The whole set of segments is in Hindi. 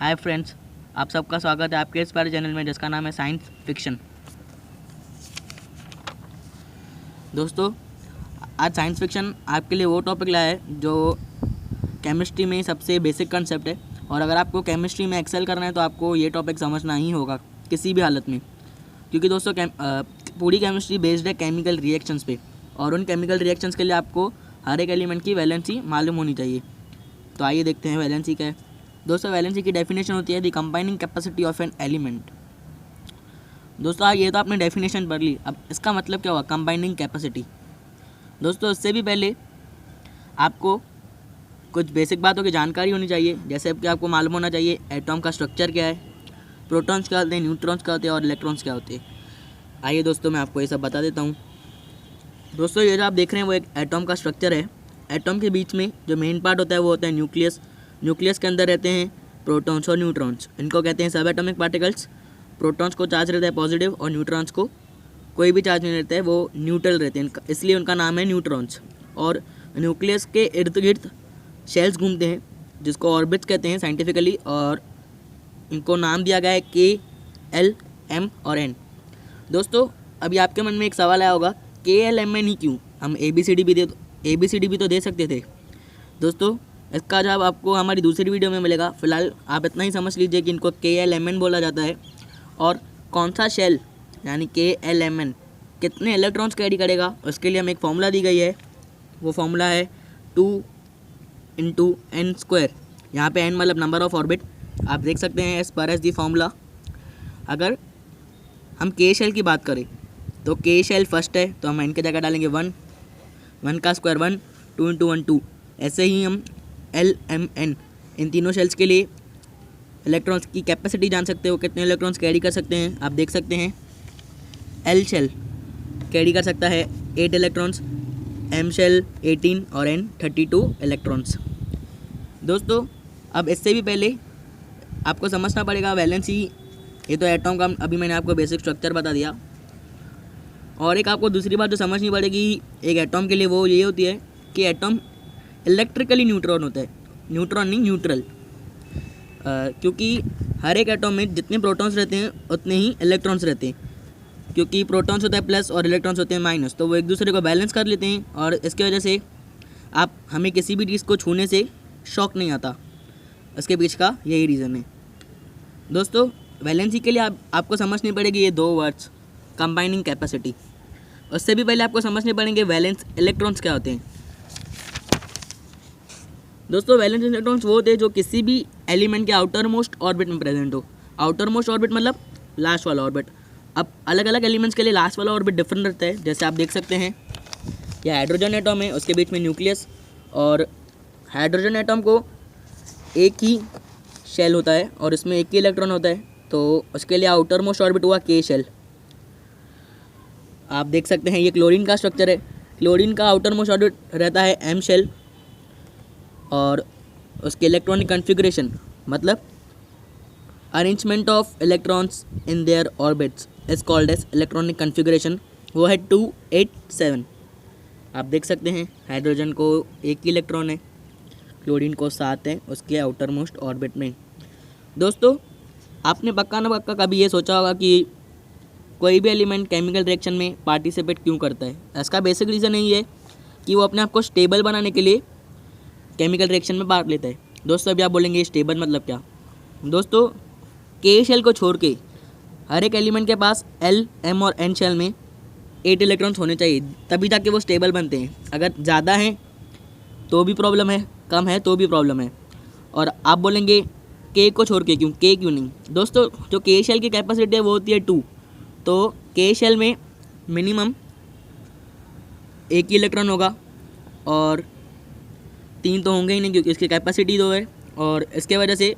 हाय फ्रेंड्स, आप सबका स्वागत है आपके इस प्यारे चैनल में जिसका नाम है साइंस फिक्शन। दोस्तों, आज साइंस फिक्शन आपके लिए वो टॉपिक लाया है जो केमिस्ट्री में सबसे बेसिक कंसेप्ट है। और अगर आपको केमिस्ट्री में एक्सेल करना है तो आपको ये टॉपिक समझना ही होगा किसी भी हालत में, क्योंकि दोस्तों पूरी केमिस्ट्री बेस्ड है केमिकल रिएक्शंस पे, और उन केमिकल रिएक्शंस के लिए आपको हर एक एलिमेंट की वैलेंसी मालूम होनी चाहिए। तो आइए देखते हैं वैलेंसी क्या है। दोस्तों, वैलेंसी की डेफिनेशन होती है the combining capacity of an element. दोस्तों, ये तो आपने डेफिनेशन पढ़ ली, अब इसका मतलब क्या हुआ कंबाइनिंग कैपेसिटी। दोस्तों, इससे भी पहले आपको कुछ बेसिक बातों की जानकारी होनी चाहिए, जैसे कि आपको मालूम होना चाहिए एटॉम का स्ट्रक्चर क्या है, प्रोटॉन्स क्या होते हैं, न्यूट्रॉन्स क्या होते हैं और इलेक्ट्रॉन्स क्या होते हैं। आइए दोस्तों, मैं आपको ये सब बता देता हूँ। दोस्तों, ये जो आप देख रहे हैं वो एक एटॉम का स्ट्रक्चर है। एटॉम के बीच में जो मेन पार्ट होता है वो होता है न्यूक्लियस। न्यूक्लियस के अंदर रहते हैं प्रोटॉन्स और न्यूट्रॉन्स, इनको कहते हैं सब एटॉमिक पार्टिकल्स। प्रोटॉन्स को चार्ज रहता है पॉजिटिव और न्यूट्रॉन्स को कोई भी चार्ज नहीं रहता है, वो न्यूट्रल रहते हैं, इसलिए उनका नाम है न्यूट्रॉन्स। और न्यूक्लियस के इर्द गिर्द शेल्स घूमते हैं जिसको ऑर्बिट्स कहते हैं साइंटिफिकली, और इनको नाम दिया गया है K, L, M और N। दोस्तों, अभी आपके मन में एक सवाल आया होगा KLMN ही क्यों, हम ABCD भी तो दे सकते थे। दोस्तों, इसका जवाब आपको हमारी दूसरी वीडियो में मिलेगा। फिलहाल आप इतना ही समझ लीजिए कि इनको KLMN बोला जाता है, और कौन सा शेल यानी KLMN कितने इलेक्ट्रॉन्स कैरी करेगा उसके लिए हमें एक फॉर्मूला दी गई है। वो फॉर्मूला है 2 × n²। यहाँ पे n मतलब नंबर ऑफ ऑर्बिट, आप देख सकते हैं as per as the formula. अगर हम K शेल की बात करें तो K शेल फर्स्ट है, तो हम n की जगह डालेंगे 1 का स्क्वायर 1, 2 × 1 2। ऐसे ही हम LMN इन तीनों शेल्स के लिए इलेक्ट्रॉन्स की कैपेसिटी जान सकते हो, कितने इलेक्ट्रॉन्स कैरी कर सकते हैं। आप देख सकते हैं L शेल कैरी कर सकता है 8 इलेक्ट्रॉन्स, M शेल 18 और N 32 इलेक्ट्रॉन्स। दोस्तों, अब इससे भी पहले आपको समझना पड़ेगा वैलेंसी। ये तो एटॉम का अभी मैंने आपको बेसिक स्ट्रक्चर बता दिया, और एक आपको दूसरी बात जो समझनी पड़ेगी एक एटॉम के लिए, वो ये होती है कि एटॉम इलेक्ट्रिकली न्यूट्रॉन होता है, न्यूट्रॉन नहीं न्यूट्रल। क्योंकि हर एक एटॉम में जितने प्रोटॉन्स रहते हैं उतने ही इलेक्ट्रॉन्स रहते हैं, क्योंकि प्रोटॉन्स होता है प्लस और इलेक्ट्रॉन्स होते हैं माइनस, तो वो एक दूसरे को बैलेंस कर लेते हैं, और इसकी वजह से हमें किसी भी चीज़ को छूने से शॉक नहीं आता। इसके पीछे का यही रीज़न है। दोस्तों, वैलेंसी के लिए आपको समझनी पड़ेगी ये दो वर्ड्स, कंबाइनिंग कैपेसिटी। उससे भी पहले आपको समझने पड़ेंगे वैलेंस इलेक्ट्रॉन्स क्या होते हैं। दोस्तों, वैलेंस इलेक्ट्रॉन्स वो होते हैं जो किसी भी एलिमेंट के आउटर मोस्ट ऑर्बिट में प्रेजेंट हो। आउटर मोस्ट ऑर्बिट मतलब लास्ट वाला ऑर्बिट। अब अलग अलग एलिमेंट्स के लिए लास्ट वाला ऑर्बिट डिफरेंट रहता है। जैसे आप देख सकते हैं यह हाइड्रोजन एटॉम है, उसके बीच में न्यूक्लियस, और हाइड्रोजन एटॉम को एक ही शेल होता है और इसमें एक ही इलेक्ट्रॉन होता है, तो उसके लिए आउटर मोस्ट ऑर्बिट हुआ K शेल। आप देख सकते हैं ये क्लोरीन का स्ट्रक्चर है। क्लोरीन का आउटर मोस्ट ऑर्बिट रहता है M शेल, और उसके इलेक्ट्रॉनिक कन्फिग्रेशन मतलब arrangement of electrons in their orbits is called as electronic configuration, वो है 2 8 7। आप देख सकते हैं हाइड्रोजन को एक ही इलेक्ट्रॉन है, क्लोरीन को 7 है उसके आउटर मोस्ट ऑर्बिट में। दोस्तों, आपने पक्का ना पक्का कभी ये सोचा होगा कि कोई भी एलिमेंट केमिकल रिएक्शन में पार्टिसिपेट क्यों करता है। इसका बेसिक रीज़न यही है कि वो अपने आप को स्टेबल बनाने के लिए केमिकल रिएक्शन में पार्ट लेता है। दोस्तों, अभी आप बोलेंगे स्टेबल मतलब क्या। दोस्तों, K शेल को छोड़ के हर एक एलिमेंट के पास L, M और N शेल में 8 इलेक्ट्रॉन्स होने चाहिए, तभी जाके वो स्टेबल बनते हैं। अगर ज़्यादा हैं तो भी प्रॉब्लम है, कम है तो भी प्रॉब्लम है। और आप बोलेंगे K को छोड़ के क्यों, K क्यों नहीं। दोस्तों, जो K शेल की कैपेसिटी है वो होती है 2, तो K शेल में मिनिमम एक ही इलेक्ट्रॉन होगा, और 3 तो होंगे ही नहीं क्योंकि इसकी कैपेसिटी 2 है, और इसके वजह से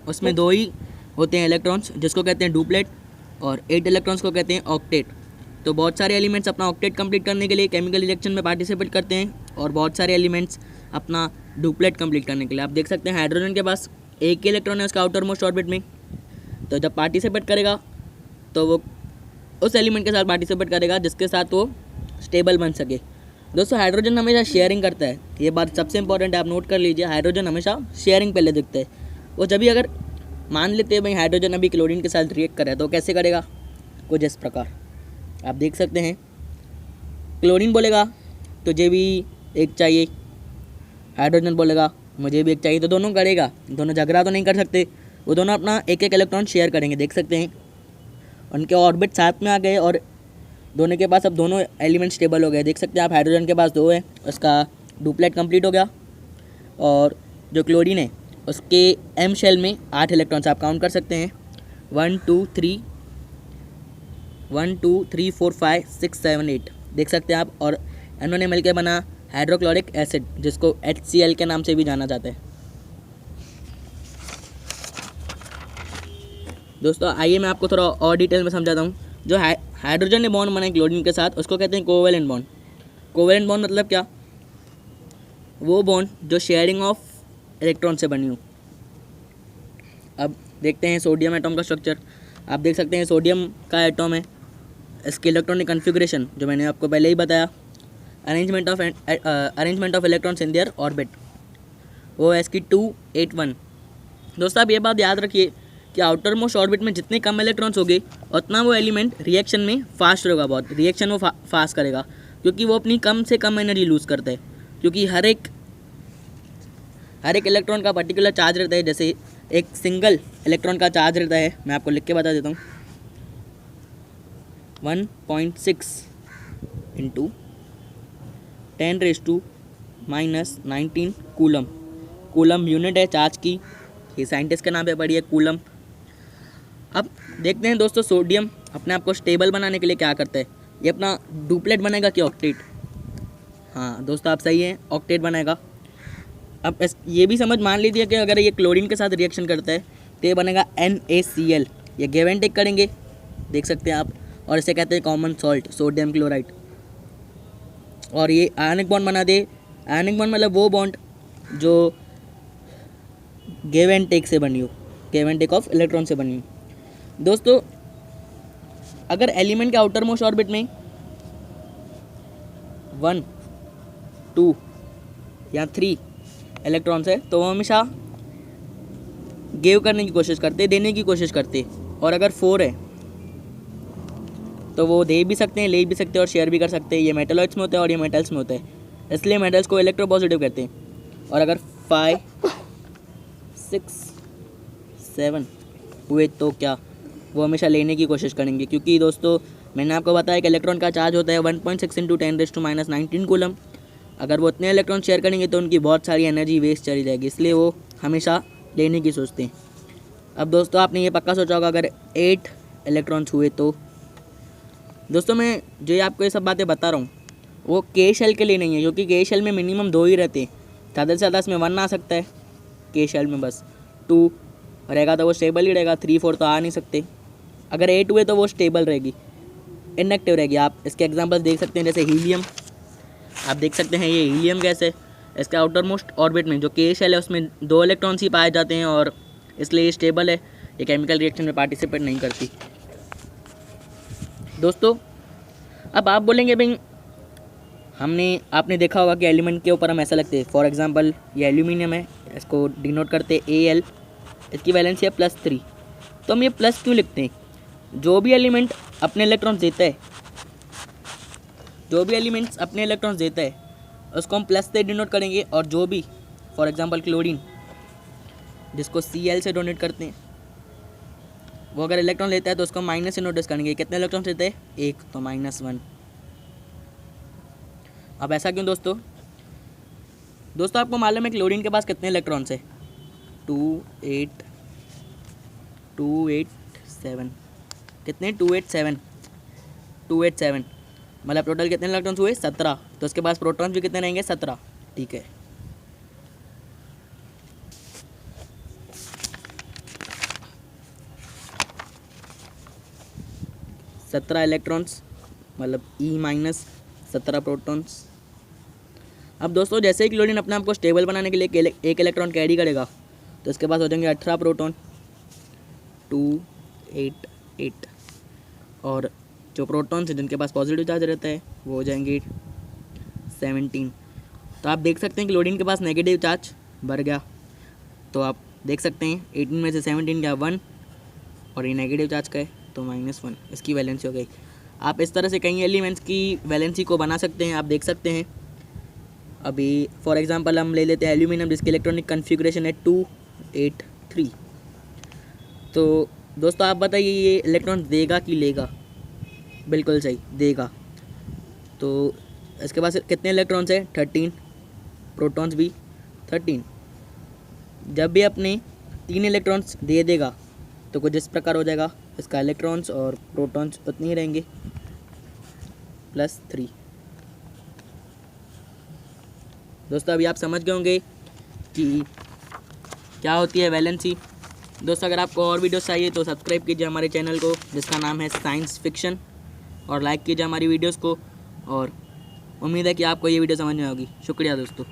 उसमें 2 ही होते हैं इलेक्ट्रॉन्स, जिसको कहते हैं डुप्लेट, और 8 इलेक्ट्रॉन्स को कहते हैं ऑक्टेट। तो बहुत सारे एलिमेंट्स अपना ऑक्टेट कंप्लीट करने के लिए केमिकल रिएक्शन में पार्टिसिपेट करते हैं, और बहुत सारे एलिमेंट्स अपना डुप्लेट कंप्लीट करने के लिए। आप देख सकते हैं हाइड्रोजन के पास एक ही इलेक्ट्रॉन है उसका आउटर मोस्ट ऑर्बिट में, तो जब पार्टिसिपेट करेगा तो वो उस एलिमेंट के साथ पार्टिसिपेट करेगा जिसके साथ वो स्टेबल बन सके। दोस्तों, हाइड्रोजन हमेशा शेयरिंग करता है, ये बात सबसे इंपॉर्टेंट है, आप नोट कर लीजिए। हाइड्रोजन हमेशा शेयरिंग पहले दिखता है। वो जब भी अगर मान लेते हैं भाई हाइड्रोजन अभी क्लोरीन के साथ रिएक्ट कर रहा है, तो कैसे करेगा? कुछ इस प्रकार आप देख सकते हैं। क्लोरीन बोलेगा तुझे भी एक चाहिए, हाइड्रोजन बोलेगा मुझे भी एक चाहिए, तो दोनों करेगा। दोनों झगड़ा तो नहीं कर सकते, वो दोनों अपना एक एक इलेक्ट्रॉन शेयर करेंगे। देख सकते हैं उनके ऑर्बिट साथ में आ गए और दोनों के पास अब दोनों एलिमेंट स्टेबल हो गए। देख सकते हैं आप हाइड्रोजन के पास 2 है, उसका डुप्लेट कंप्लीट हो गया। और जो क्लोरीन है उसके एम शेल में 8 इलेक्ट्रॉन्स आप काउंट कर सकते हैं, 1 2 3 4 5 6 7 8 देख सकते हैं आप। और इन्होंने मिलकर बना हाइड्रोक्लोरिक एसिड, जिसको HCl के नाम से भी जाना जाता है। दोस्तों आइए मैं आपको थोड़ा और डिटेल में समझाता हूँ। जो हाइड्रोजन ने बॉन्ड बनाए क्लोरीन के साथ, उसको कहते हैं कोवेलेंट बॉन्ड। कोवेलेंट बॉन्ड मतलब क्या? वो बॉन्ड जो शेयरिंग ऑफ इलेक्ट्रॉन से बनी हो। अब देखते हैं सोडियम एटॉम का स्ट्रक्चर। आप देख सकते हैं सोडियम का एटॉम है, इसके इलेक्ट्रॉनिक कन्फिग्रेशन जो मैंने आपको पहले ही बताया, arrangement of electrons in there orbit, वो है इसकी 281। दोस्तों आप ये बात याद रखिए कि आउटर मोस्ट ऑर्बिट में जितने कम इलेक्ट्रॉन्स होंगे उतना वो एलिमेंट रिएक्शन में फास्ट होगा, बहुत रिएक्शन वो फास्ट करेगा, क्योंकि वो अपनी कम से कम एनर्जी लूज़ करता है। क्योंकि हर एक इलेक्ट्रॉन का पर्टिकुलर चार्ज रहता है। जैसे एक सिंगल इलेक्ट्रॉन का चार्ज रहता है, मैं आपको लिख के बता देता हूँ, 1.6 इंटू 10⁻⁻19 कूलम। कूलम यूनिट है चार्ज की, ये साइंटिस्ट के नाम पे पड़ी है कूलम। अब देखते हैं दोस्तों सोडियम अपने आप को स्टेबल बनाने के लिए क्या करता है। ये अपना डुप्लेट बनेगा कि ऑक्टेट? हाँ दोस्तों आप सही हैं, ऑक्टेट बनाएगा। अब ये भी समझ मान लीजिए कि अगर ये क्लोरीन के साथ रिएक्शन करता है तो ये बनेगा NaCl। ये गिव एंड टेक करेंगे, देख सकते हैं आप, और इसे कहते हैं कॉमन सॉल्ट, सोडियम क्लोराइड। और ये आयनिक बॉन्ड बना दे। आयनिक बॉन्ड मतलब वो बॉन्ड जो गिव एंड टेक से बनी हो, give and take of electron से बनी हो। दोस्तों अगर एलिमेंट के आउटर मोस्ट ऑर्बिट में 1 2 या 3 इलेक्ट्रॉन्स है तो वो हमेशा गिव करने की कोशिश करते, देने की कोशिश करते। और अगर 4 है तो वो दे भी सकते हैं, ले भी सकते हैं और शेयर भी कर सकते हैं। ये मेटलॉइड्स में होता है और ये मेटल्स में होता है, इसलिए मेटल्स को इलेक्ट्रोपॉजिटिव कहते हैं। और अगर 5 6 7 हुए तो क्या, वो हमेशा लेने की कोशिश करेंगे, क्योंकि दोस्तों मैंने आपको बताया कि इलेक्ट्रॉन का चार्ज होता है 1.6 इंटू 10⁻⁻19 कूलम। अगर वो उतने इलेक्ट्रॉन शेयर करेंगे तो उनकी बहुत सारी एनर्जी वेस्ट चली जाएगी, इसलिए वो हमेशा लेने की सोचते हैं। अब दोस्तों आपने ये पक्का सोचा होगा अगर 8 इलेक्ट्रॉन्स हुए तो। दोस्तों मैं जो ये आपको ये सब बातें बता रहा हूँ वो के शेल के लिए नहीं है, क्योंकि के शेल में मिनिमम 2 ही रहते हैं, ज़्यादा से ज़्यादा इसमें 1 आ सकता है। के शेल में बस 2 रहेगा तो वो स्टेबल ही रहेगा, 3 4 तो आ नहीं सकते। अगर 8 हुए तो वो स्टेबल रहेगी, इनएक्टिव रहेगी। आप इसके एग्जांपल्स देख सकते हैं, जैसे हीलियम। आप देख सकते हैं ये हीलियम गैस है, इसके आउटर मोस्ट ऑर्बिट में जो के शेल है उसमें 2 इलेक्ट्रॉन्स ही पाए जाते हैं और इसलिए ये स्टेबल है, ये केमिकल रिएक्शन में पार्टिसिपेट नहीं करती। दोस्तों अब आप बोलेंगे भाई आपने देखा होगा कि एलिमेंट के ऊपर हम ऐसा लगते हैं। फॉर एग्जांपल ये एल्यूमिनियम है, इसको डिनोट करते Al, इसकी वैलेंसी है +3। तो हम ये प्लस क्यों लिखते हैं? जो भी एलिमेंट अपने इलेक्ट्रॉन्स देता है, जो भी एलिमेंट्स अपने इलेक्ट्रॉन्स देता है उसको हम प्लस से डिनोट करेंगे। और जो भी फॉर एग्जांपल क्लोरीन जिसको Cl से डोनेट करते हैं, वो अगर इलेक्ट्रॉन लेता है तो उसको माइनस से नोटिस करेंगे। कितने इलेक्ट्रॉन लेते हैं? 1, तो -1। अब ऐसा क्यों दोस्तों? आपको मालूम है क्लोरीन के पास कितने इलेक्ट्रॉन्स है? 2 8 7। कितने? 287 मतलब टोटल कितने इलेक्ट्रॉन्स हुए? 17। तो उसके पास प्रोटॉन्स भी कितने रहेंगे? 17। ठीक है। सत्रह इलेक्ट्रॉन्स मतलब E- 17 प्रोटॉन्स। अब दोस्तों जैसे ही क्लोरीन अपने आप को स्टेबल बनाने के लिए एक इलेक्ट्रॉन कैरी करेगा तो इसके पास हो जाएंगे 18 प्रोटॉन, 2 8 8। और जो प्रोटॉन्स हैं जिनके पास पॉजिटिव चार्ज रहता है वो हो जाएंगे 17। तो आप देख सकते हैं क्लोरीन के पास नेगेटिव चार्ज बढ़ गया। तो आप देख सकते हैं 18 में से 17 का 1 और ये नेगेटिव चार्ज का है तो -1 इसकी वैलेंसी हो गई। आप इस तरह से कई एलिमेंट्स की वैलेंसी को बना सकते हैं, आप देख सकते हैं। अभी फॉर एग्जांपल हम ले लेते हैं एल्यूमिनियम जिसकी इलेक्ट्रॉनिक कन्फिग्रेशन है 283। तो दोस्तों आप बताइए ये इलेक्ट्रॉन देगा कि लेगा? बिल्कुल सही, देगा। तो इसके पास कितने इलेक्ट्रॉन्स हैं? 13, प्रोटॉन्स भी 13। जब भी अपने 3 इलेक्ट्रॉन्स दे देगा तो कुछ इस प्रकार हो जाएगा, इसका इलेक्ट्रॉन्स और प्रोटॉन्स उतने ही रहेंगे +3। दोस्तों अभी आप समझ गए होंगे कि क्या होती है वैलेंसी। दोस्तों अगर आपको और वीडियोस चाहिए तो सब्सक्राइब कीजिए हमारे चैनल को जिसका नाम है साइंस फिक्शन, और लाइक कीजिए हमारी वीडियोस को। और उम्मीद है कि आपको ये वीडियो समझ में होगी। शुक्रिया दोस्तों।